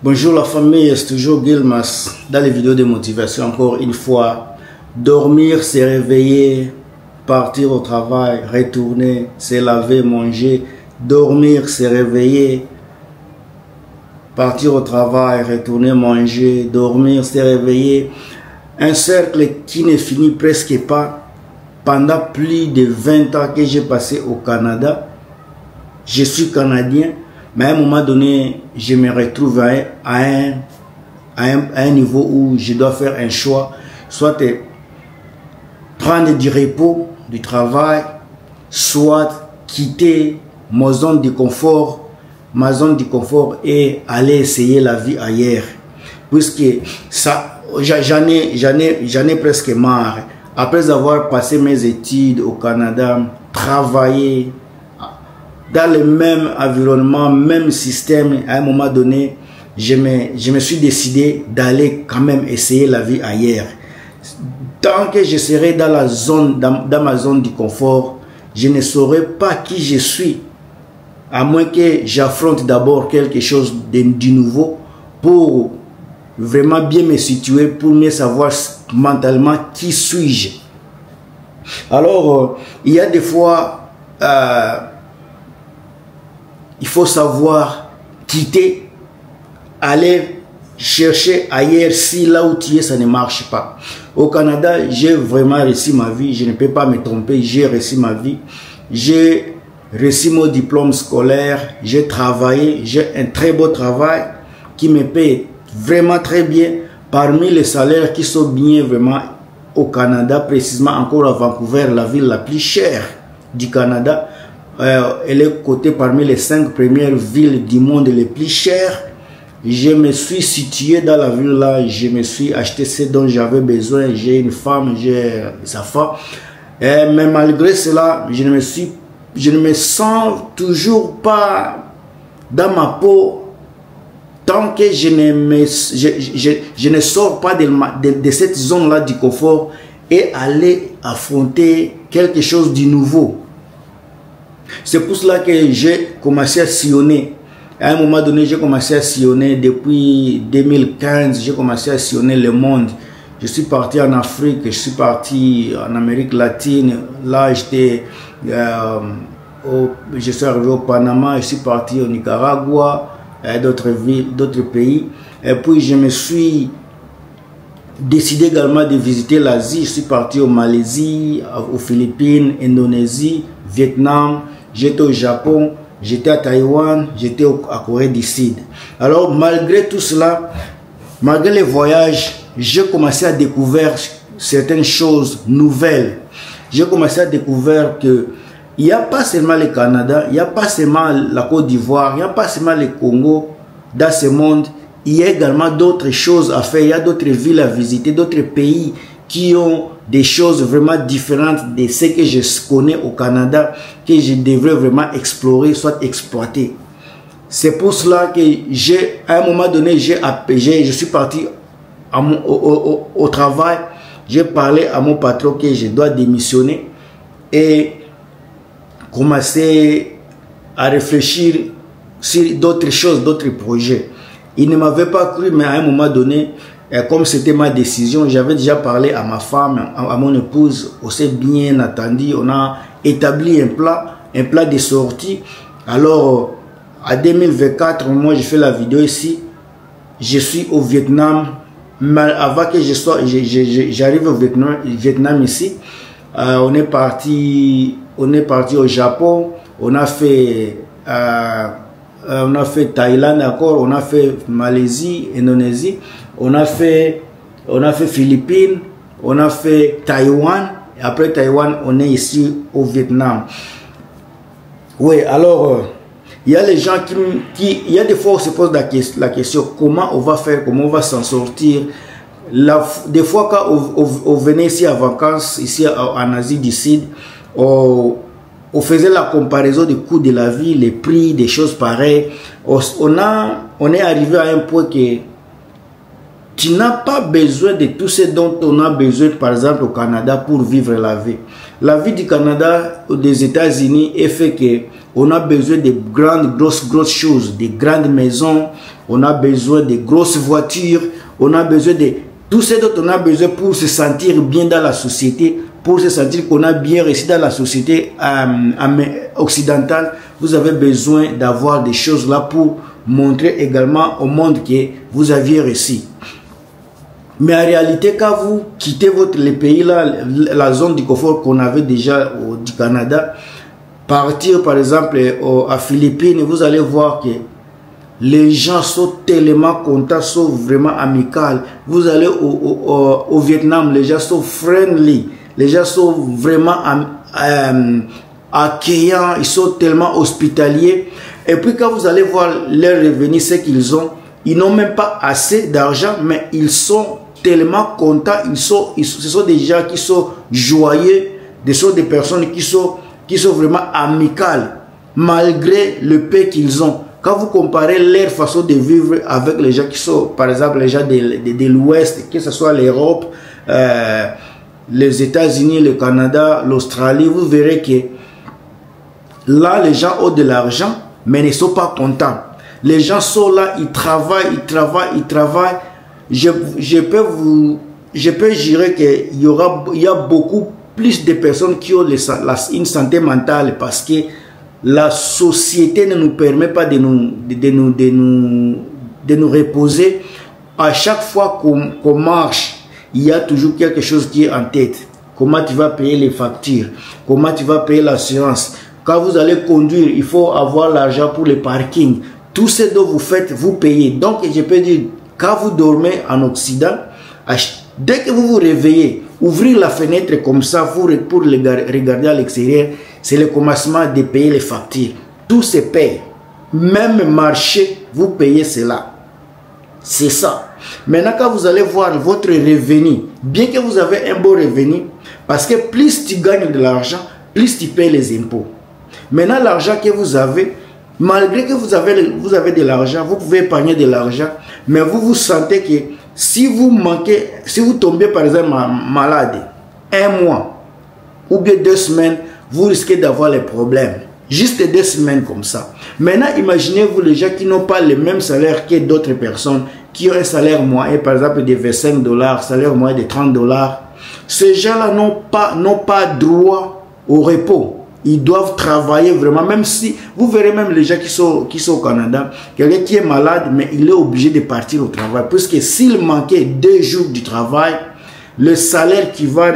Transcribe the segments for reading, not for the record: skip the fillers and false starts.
Bonjour la famille, c'est toujours Gilmas. Dans les vidéos de motivation, encore une fois, dormir, se réveiller, partir au travail, retourner, se laver, manger, dormir, se réveiller, partir au travail, retourner, manger, dormir, se réveiller. Un cercle qui ne finit presque pas. Pendant plus de 20 ans que j'ai passé au Canada, je suis Canadien. Mais à un moment donné, je me retrouve à un niveau où je dois faire un choix, soit prendre du repos, du travail, soit quitter ma zone de confort, et aller essayer la vie ailleurs. Puisque ça, j'en ai presque marre. Après avoir passé mes études au Canada, travaillé dans le même environnement, même système, à un moment donné, je me suis décidé d'aller quand même essayer la vie ailleurs. Tant que je serai dans ma zone du confort, je ne saurai pas qui je suis, à moins que j'affronte d'abord quelque chose de nouveau pour vraiment bien me situer, pour mieux savoir mentalement qui suis-je. Alors, il y a des fois, il faut savoir quitter, aller chercher ailleurs si là où tu es, ça ne marche pas. Au Canada, j'ai vraiment réussi ma vie, je ne peux pas me tromper, j'ai réussi ma vie. J'ai réussi mon diplôme scolaire, j'ai travaillé, j'ai un très beau travail qui me paye vraiment très bien. Parmi les salaires qui sont bien vraiment au Canada, précisément encore à Vancouver, la ville la plus chère du Canada, elle est cotée parmi les 5 premières villes du monde les plus chères. Je me suis situé dans la ville là, je me suis acheté ce dont j'avais besoin. J'ai une femme, j'ai sa femme. Mais malgré cela, je ne me sens toujours pas dans ma peau tant que je ne sors pas de cette zone là du confort et aller affronter quelque chose de nouveau. C'est pour cela que j'ai commencé à sillonner. À un moment donné, j'ai commencé à sillonner. Depuis 2015, j'ai commencé à sillonner le monde. Je suis parti en Afrique, je suis parti en Amérique latine. Là, je suis arrivé au Panama, je suis parti au Nicaragua, d'autres villes, d'autres pays. Et puis, je me suis décidé également de visiter l'Asie. Je suis parti au Malaisie, aux Philippines, Indonésie, Vietnam. J'étais au Japon, j'étais à Taïwan, j'étais à Corée du Sud. Alors malgré tout cela, malgré les voyages, j'ai commencé à découvrir certaines choses nouvelles. J'ai commencé à découvrir que il n'y a pas seulement le Canada, il n'y a pas seulement la Côte d'Ivoire, il n'y a pas seulement le Congo dans ce monde. Il y a également d'autres choses à faire, il y a d'autres villes à visiter, d'autres pays qui ont des choses vraiment différentes de ce que je connais au Canada, que je devrais vraiment explorer, soit exploiter. C'est pour cela que à un moment donné, je suis parti au travail, j'ai parlé à mon patron que je dois démissionner et commencer à réfléchir sur d'autres choses, d'autres projets. Il ne m'avait pas cru, mais à un moment donné, comme c'était ma décision, j'avais déjà parlé à ma femme, à mon épouse, on s'est bien attendu, on a établi un plan de sortie. Alors, en 2024, moi, je fais la vidéo ici, je suis au Vietnam, mais avant que j'arrive au Vietnam ici, on est parti au Japon, on a fait Thaïlande encore, on a fait Malaisie, Indonésie, on a fait Philippines, on a fait Taïwan, et après Taïwan, on est ici au Vietnam. Oui, alors, il y a les gens il y a des fois on se pose la question, comment on va faire, comment on va s'en sortir. Des fois, quand on venait ici à vacances, ici en Asie du Sud, on faisait la comparaison des coûts de la vie, les prix, des choses pareilles. On est arrivé à un point que tu n'as pas besoin de tout ce dont on a besoin, par exemple, au Canada pour vivre la vie. La vie du Canada ou des États-Unis est fait que on a besoin de grosses choses, de grandes maisons, on a besoin de grosses voitures, on a besoin de tout ce dont on a besoin pour se sentir bien dans la société, pour se sentir qu'on a bien réussi dans la société occidentale. Vous avez besoin d'avoir des choses là pour montrer également au monde que vous aviez réussi. Mais en réalité, quand vous quittez les pays là, la zone du confort qu'on avait déjà du Canada, partir par exemple à Philippines, vous allez voir que les gens sont tellement contents, sont vraiment amicaux. Vous allez au Vietnam, les gens sont friendly, les gens sont vraiment accueillants, ils sont tellement hospitaliers. Et puis quand vous allez voir leurs revenus, ce qu'ils ont, ils n'ont même pas assez d'argent, mais ils sont tellement contents, ce sont des gens qui sont joyeux, ce sont des personnes qui sont vraiment amicales, malgré le peu qu'ils ont. Quand vous comparez leur façon de vivre avec les gens qui sont, par exemple, les gens de l'Ouest, que ce soit l'Europe, les États-Unis, le Canada, l'Australie, vous verrez que là, les gens ont de l'argent, mais ne sont pas contents. Les gens sont là, ils travaillent. Je peux jurer qu'il y a beaucoup plus de personnes qui ont une santé mentale parce que la société ne nous permet pas de nous reposer. À chaque fois qu'on marche, il y a toujours quelque chose qui est en tête. Comment tu vas payer les factures? Comment tu vas payer l'assurance? Quand vous allez conduire, il faut avoir l'argent pour les parkings. Tout ce dont vous faites, vous payez. Donc, je peux dire, quand vous dormez en Occident, dès que vous vous réveillez, ouvrir la fenêtre comme ça pour regarder à l'extérieur, c'est le commencement de payer les factures. Tout se paye. Même marché, vous payez cela. C'est ça. Maintenant, quand vous allez voir votre revenu, bien que vous avez un bon revenu, parce que plus tu gagnes de l'argent, plus tu payes les impôts. Maintenant, l'argent que vous avez, malgré que vous avez de l'argent, vous pouvez épargner de l'argent, mais vous vous sentez que si vous manquez, si vous tombez par exemple malade, un mois ou bien 2 semaines, vous risquez d'avoir les problèmes. Juste 2 semaines comme ça. Maintenant, imaginez-vous les gens qui n'ont pas le même salaire que d'autres personnes, qui ont un salaire moyen, par exemple de 25 $, salaire moyen de 30 $. Ces gens-là n'ont pas droit au repos. Ils doivent travailler vraiment, même si, vous verrez même les gens qui sont au Canada, quelqu'un qui est malade, mais il est obligé de partir au travail. Puisque s'il manquait 2 jours du travail, le salaire qu'il va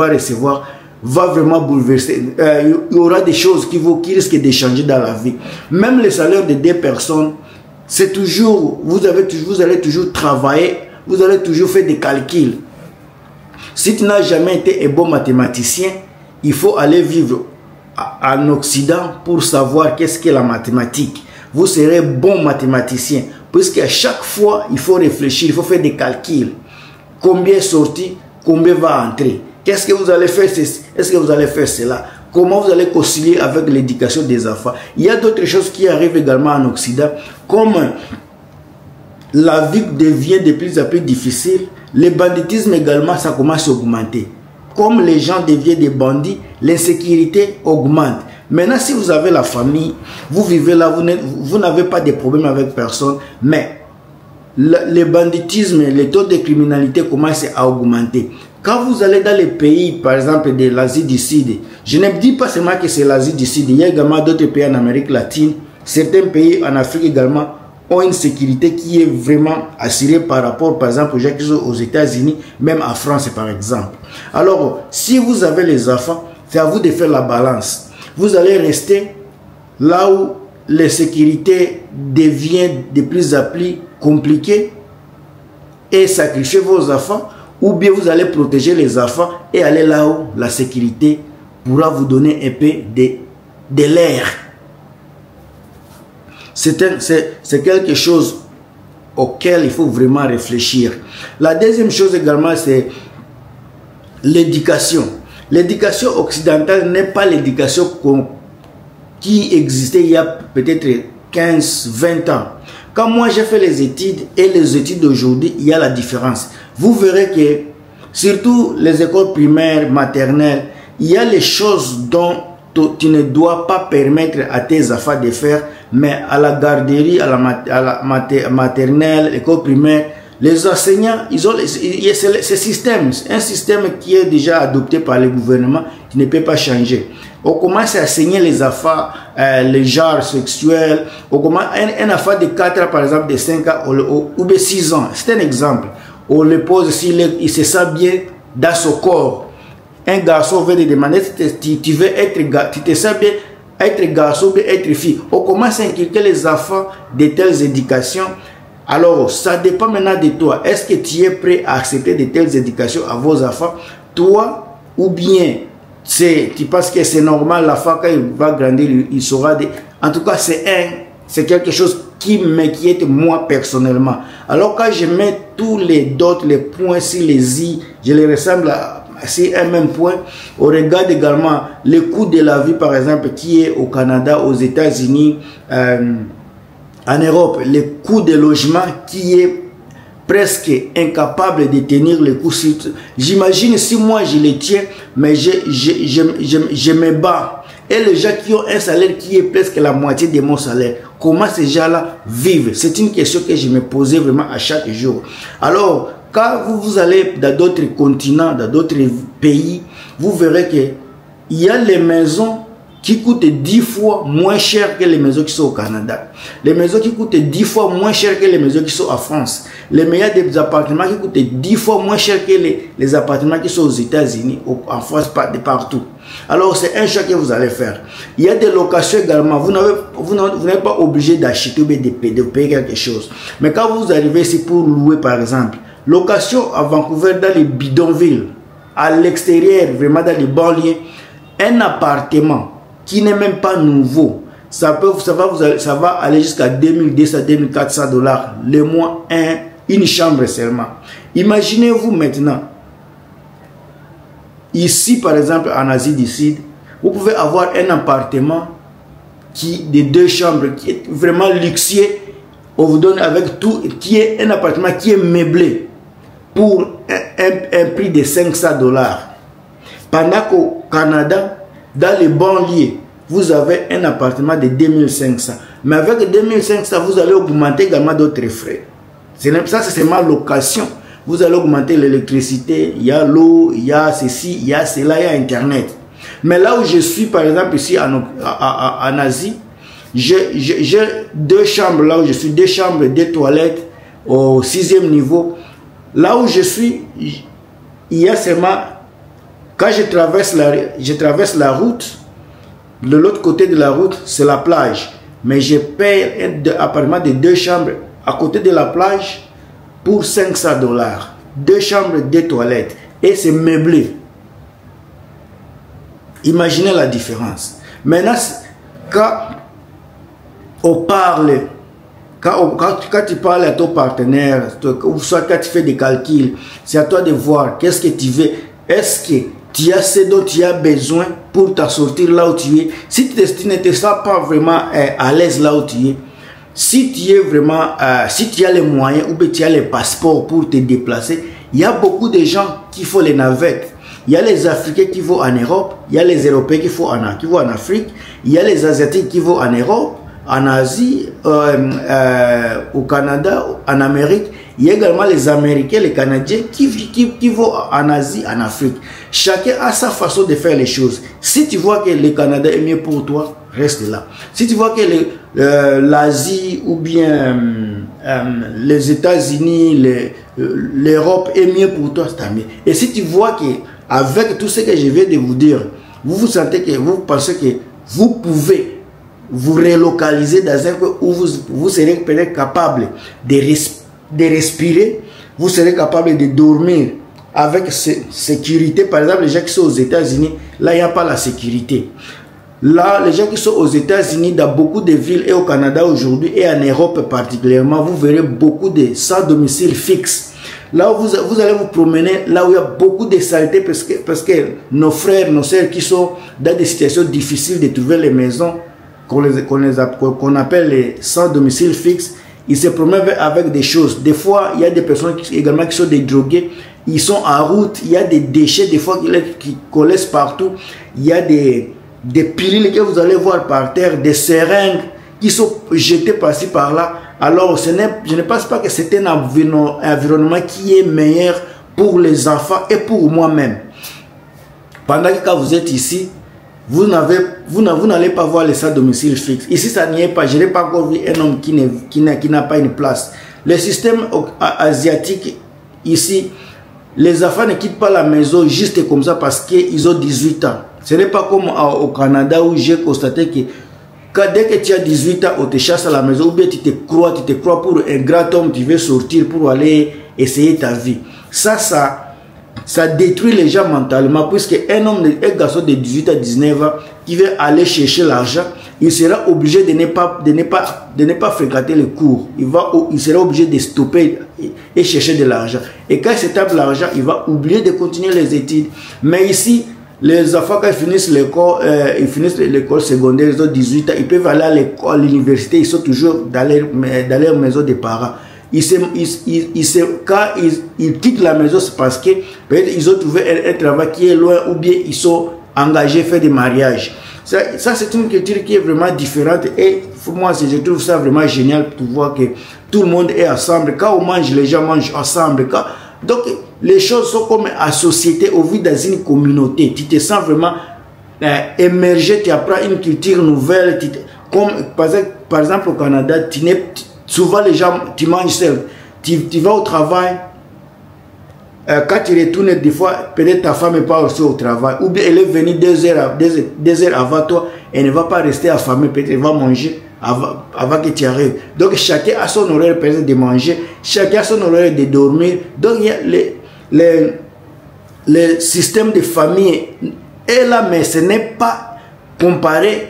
recevoir va vraiment bouleverser. Il y aura des choses qui risquent de changer dans la vie. Même le salaire de 2 personnes, c'est toujours, vous allez toujours travailler, vous allez toujours faire des calculs. Si tu n'as jamais été un bon mathématicien, il faut aller vivre en Occident pour savoir qu'est-ce qu'est la mathématique. Vous serez bon mathématicien, puisqu'à chaque fois, il faut réfléchir, il faut faire des calculs. Combien est sorti, combien va entrer? Qu'est-ce que vous allez faire? Est-ce que vous allez faire cela? Comment vous allez concilier avec l'éducation des enfants? Il y a d'autres choses qui arrivent également en Occident, comme la vie devient de plus en plus difficile. Le banditisme également, ça commence à augmenter. Comme les gens deviennent des bandits, l'insécurité augmente. Maintenant, si vous avez la famille, vous vivez là, vous n'avez pas de problème avec personne, mais le banditisme, les taux de criminalité commencent à augmenter. Quand vous allez dans les pays, par exemple, de l'Asie du Sud, je ne dis pas seulement que c'est l'Asie du Sud, il y a également d'autres pays en Amérique latine, certains pays en Afrique également ont une sécurité qui est vraiment assurée par rapport, par exemple, aux gens qui sont aux États-Unis, même en France, par exemple. Alors, si vous avez les enfants, c'est à vous de faire la balance. Vous allez rester là où la sécurité devient de plus en plus compliquée et sacrifier vos enfants, ou bien vous allez protéger les enfants et aller là où la sécurité pourra vous donner un peu de l'air. C'est quelque chose auquel il faut vraiment réfléchir. La deuxième chose également, c'est l'éducation. L'éducation occidentale n'est pas l'éducation qui existait il y a peut-être 15-20 ans. Quand moi j'ai fait les études et les études d'aujourd'hui, il y a la différence. Vous verrez que, surtout les écoles primaires, maternelles, il y a les choses dont tu ne dois pas permettre à tes enfants de faire, mais à la garderie, à la maternelle, l'école primaire, les enseignants, ils ont ce système, un système qui est déjà adopté par le gouvernement, qui ne peut pas changer. On commence à enseigner les enfants les genres sexuels. On commence, un enfant de 4 ans, par exemple, de 5 ans ou de 6 ans, c'est un exemple. On le pose s'il se sent bien dans son corps. Un garçon veut te demander si tu veux être, tu te sens bien être garçon ou être fille. On commence à inculquer les enfants de telles éducations. Alors, ça dépend maintenant de toi. Est-ce que tu es prêt à accepter de telles éducations à vos enfants, toi, ou bien tu penses que c'est normal, l'enfant quand il va grandir, il saura de... En tout cas, c'est quelque chose qui m'inquiète moi personnellement. Alors quand je mets tous les dots, les points sur les i, je les ressemble à c'est un même point. On regarde également le coût de la vie, par exemple, qui est au Canada, aux États-Unis, en Europe, le coût de logement qui est presque incapable de tenir le coût. J'imagine si moi je les tiens, mais je me bats. Et les gens qui ont un salaire qui est presque la moitié de mon salaire, comment ces gens-là vivent? C'est une question que je me posais vraiment à chaque jour. Alors, quand vous allez dans d'autres continents, dans d'autres pays, vous verrez qu'il y a les maisons qui coûtent 10 fois moins cher que les maisons qui sont au Canada. Les maisons qui coûtent 10 fois moins cher que les maisons qui sont en France. Les meilleurs des appartements qui coûtent 10 fois moins cher que les appartements qui sont aux États-Unis, en France, de partout. Alors, c'est un choix que vous allez faire. Il y a des locations également. Vous n'êtes pas obligé d'acheter ou de payer quelque chose. Mais quand vous arrivez ici pour louer, par exemple, location à Vancouver, dans les bidonvilles, à l'extérieur, vraiment dans les banlieues, un appartement qui n'est même pas nouveau, ça va aller jusqu'à 2200 2400 $, le mois, une chambre seulement. Imaginez-vous maintenant, ici par exemple en Asie du Sud, vous pouvez avoir un appartement de 2 chambres qui est vraiment luxueux. On vous donne avec tout, qui est un appartement qui est meublé pour un prix de 500 $. Pendant qu'au Canada, dans les banlieues, vous avez un appartement de 2500. Mais avec 2500, vous allez augmenter également d'autres frais. Ça, c'est seulement location. Vous allez augmenter l'électricité, il y a l'eau, il y a ceci, il y a cela, il y a Internet. Mais là où je suis, par exemple, ici en Asie, j'ai 2 chambres, là où je suis, 2 chambres, 2 toilettes au 6e niveau. Là où je suis, il y a seulement, quand je traverse la route, de l'autre côté de la route, c'est la plage. Mais je paye un appartement de 2 chambres à côté de la plage pour 500 $. 2 chambres, 2 toilettes. Et c'est meublé. Imaginez la différence. Maintenant, quand on parle, quand tu parles à ton partenaire, ou soit quand tu fais des calculs, c'est à toi de voir qu'est-ce que tu veux. Est-ce que tu as ce dont tu as besoin pour t'en sortir là où tu es? Si tu ne te sens pas vraiment à l'aise là où tu es, si tu es vraiment, si tu as les moyens ou bien tu as les passeports pour te déplacer, il y a beaucoup de gens qui font les navettes. Il y a les Africains qui vont en Europe, il y a les Européens qui vont en Afrique, il y a les Asiatiques qui vont en Europe, en Asie, au Canada, en Amérique. Il y a également les Américains, les Canadiens qui vont en Asie, en Afrique. Chacun a sa façon de faire les choses. Si tu vois que le Canada est mieux pour toi, reste là. Si tu vois que l'Asie ou bien les États-Unis, l'Europe est mieux pour toi, c'est mieux. Et si tu vois que avec tout ce que je viens de vous dire, vous sentez que vous pensez que vous pouvez vous relocaliser dans un coin où vous serez peut-être capable de respirer, vous serez capable de dormir avec sécurité. Par exemple, les gens qui sont aux États-Unis, là, il n'y a pas la sécurité. Là, les gens qui sont aux États-Unis, dans beaucoup de villes et au Canada aujourd'hui, et en Europe particulièrement, vous verrez beaucoup de sans domicile fixe. Là où vous allez vous promener, là où il y a beaucoup de saleté, parce que nos frères, nos sœurs qui sont dans des situations difficiles de trouver les maisons, qu'on appelle les sans domicile fixe, ils se promènent avec des choses. Des fois, il y a des personnes également qui sont des drogués. Ils sont en route. Il y a des déchets, des fois, qu'on laisse partout. Il y a des des pilules que vous allez voir par terre, des seringues qui sont jetées par-ci par-là. Alors, je ne pense pas que c'est un environnement qui est meilleur pour les enfants et pour moi-même. Pendant que quand vous êtes ici, vous n'allez pas voir les salles domicile fixe. Ici, ça n'y est pas. Je n'ai pas encore vu un homme qui n'a pas une place. Le système asiatique, ici, les enfants ne quittent pas la maison juste comme ça parce qu'ils ont 18 ans. Ce n'est pas comme au Canada où j'ai constaté que dès que tu as 18 ans, on te chasse à la maison, ou bien tu te crois pour un grand homme, tu veux sortir pour aller essayer ta vie. Ça détruit les gens mentalement, puisque un garçon de 18 à 19 ans qui veut aller chercher l'argent, il sera obligé de ne pas fréquenter les cours. Il sera obligé de stopper et chercher de l'argent. Et quand il se tape l'argent, il va oublier de continuer les études. Mais ici, les enfants, quand ils finissent l'école secondaire, ils ont 18 ans, ils peuvent aller à l'université, ils sont toujours dans leur maison des parents. Quand ils quittent la maison, c'est parce que peut-être ils ont trouvé un travail qui est loin ou bien ils sont engagés à faire des mariages. Ça c'est une culture qui est vraiment différente et moi, je trouve ça vraiment génial de voir que tout le monde est ensemble. Quand on mange, les gens mangent ensemble. Donc, les choses sont comme à société, au vu dans une communauté. Tu te sens vraiment émergé, tu apprends une culture nouvelle. Comme par exemple au Canada, souvent les gens, tu manges seul. Tu vas au travail, quand tu retournes, des fois, peut-être ta femme n'est pas aussi au travail. Ou bien elle est venue 2 heures avant toi, elle ne va pas rester affamée, peut-être elle va manger avant que tu arrives. Donc chacun a son horaire de manger, chacun a son horaire de dormir. Donc il y a le système de famille est là, mais ce n'est pas comparé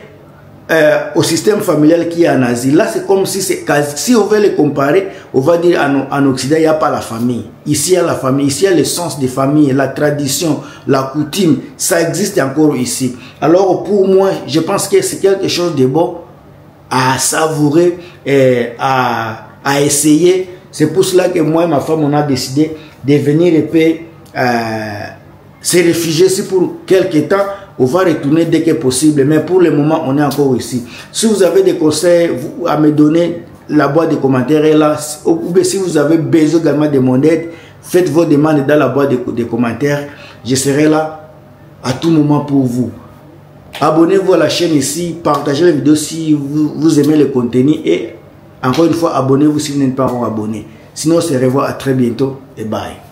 au système familial qui est en Asie. Là, c'est comme si si on veut les comparer, on va dire en Occident, il n'y a pas la famille. Ici, il y a la famille. Ici, il y a le sens de famille, la tradition, la coutume. Ça existe encore ici. Alors, pour moi, je pense que c'est quelque chose de bon à savourer et à essayer. C'est pour cela que moi et ma femme, on a décidé de venir et puis se réfugier ici pour quelques temps. On va retourner dès que possible, mais pour le moment, on est encore ici. Si vous avez des conseils à me donner, la boîte de commentaires est là. Ou bien si vous avez besoin également de mon aide, faites vos demandes dans la boîte de commentaires. Je serai là à tout moment pour vous. Abonnez-vous à la chaîne ici, partagez la vidéo si vous aimez le contenu et encore une fois, abonnez-vous si vous n'êtes pas encore abonné. Sinon, on se revoit à très bientôt et bye.